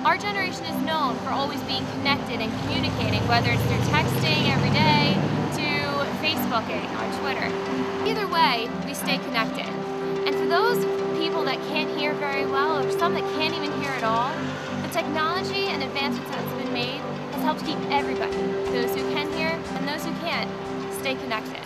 Our generation is known for always being connected and communicating, whether it's through texting every day to Facebooking or Twitter. Either way, we stay connected. And for those people that can't hear very well, or some that can't even hear at all, the technology and advancements that's been made has helped keep everybody, those who can hear and those who can't, stay connected.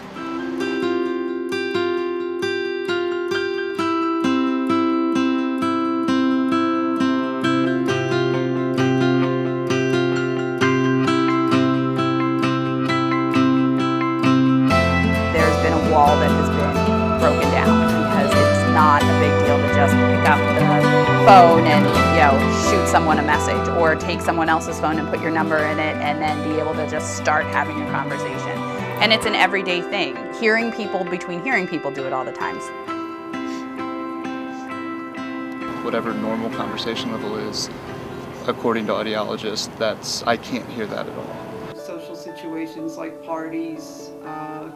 Wall that has been broken down, because it's not a big deal to just pick up the phone and, you know, shoot someone a message, or take someone else's phone and put your number in it and then be able to just start having a conversation. And it's an everyday thing. Hearing people between hearing people do it all the times. Whatever normal conversation level is, according to audiologists, I can't hear that at all. Social situations like parties,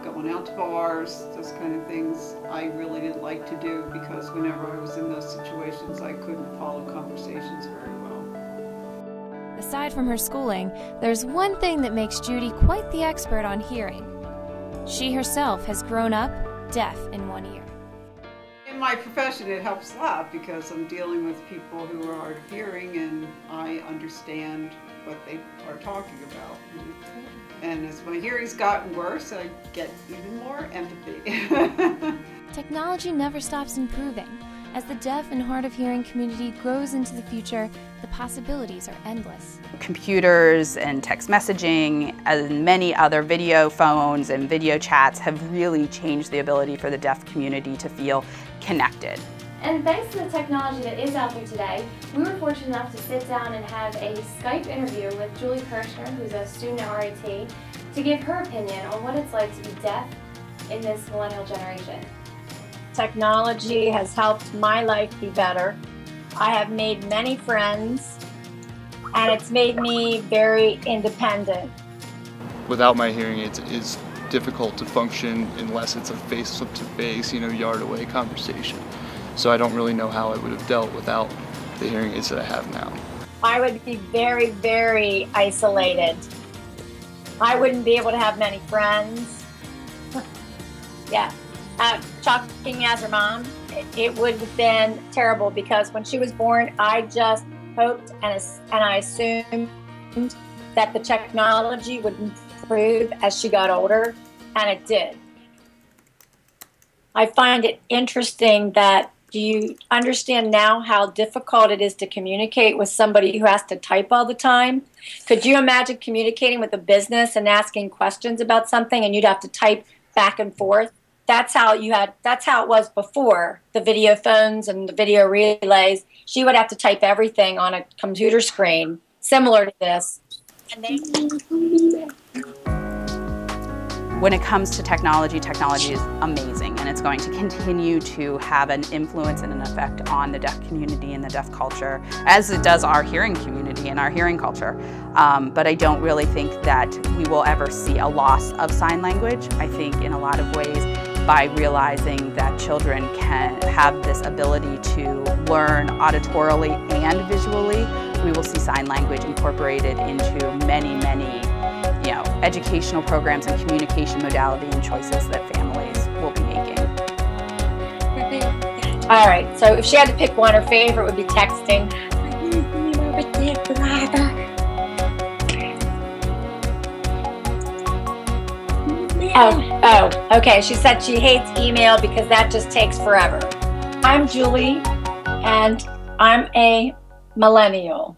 going out to bars, those kind of things I really didn't like to do, because whenever I was in those situations I couldn't follow conversations very well. Aside from her schooling, there's one thing that makes Judy quite the expert on hearing. She herself has grown up deaf in one ear. In my profession it helps a lot, because I'm dealing with people who are hard of hearing and I understand what they are talking about. And as my hearing's gotten worse, I get even more empathy. Technology never stops improving. As the deaf and hard of hearing community grows into the future, the possibilities are endless. Computers and text messaging and many other video phones and video chats have really changed the ability for the deaf community to feel connected. And thanks to the technology that is out there today, we were fortunate enough to sit down and have a Skype interview with Julie Kirshner, who's a student at RIT, to give her opinion on what it's like to be deaf in this millennial generation. Technology has helped my life be better. I have made many friends, and it's made me very independent. Without my hearing aids, it is difficult to function unless it's a face-to-face, yard-away conversation. So I don't really know how I would have dealt without the hearing aids that I have now. I would be very, very isolated. I wouldn't be able to have many friends. Yeah. Talking as her mom, it would have been terrible, because when she was born, I just hoped and I assumed that the technology would improve as she got older, and it did. I find it interesting that, do you understand now how difficult it is to communicate with somebody who has to type all the time? Could you imagine communicating with a business and asking questions about something and you'd have to type back and forth? That's how it was before the video phones and the video relays. She would have to type everything on a computer screen, similar to this. When it comes to technology, technology is amazing, and it's going to continue to have an influence and an effect on the deaf community and the deaf culture, as it does our hearing community and our hearing culture. But I don't really think that we will ever see a loss of sign language. I think in a lot of ways, by realizing that children can have this ability to learn auditorily and visually, we will see sign language incorporated into many, many educational programs and communication modality and choices that families will be making. All right, so if she had to pick one, her favorite would be texting. Oh, okay. She said she hates email because that just takes forever. I'm Julie, and I'm a millennial.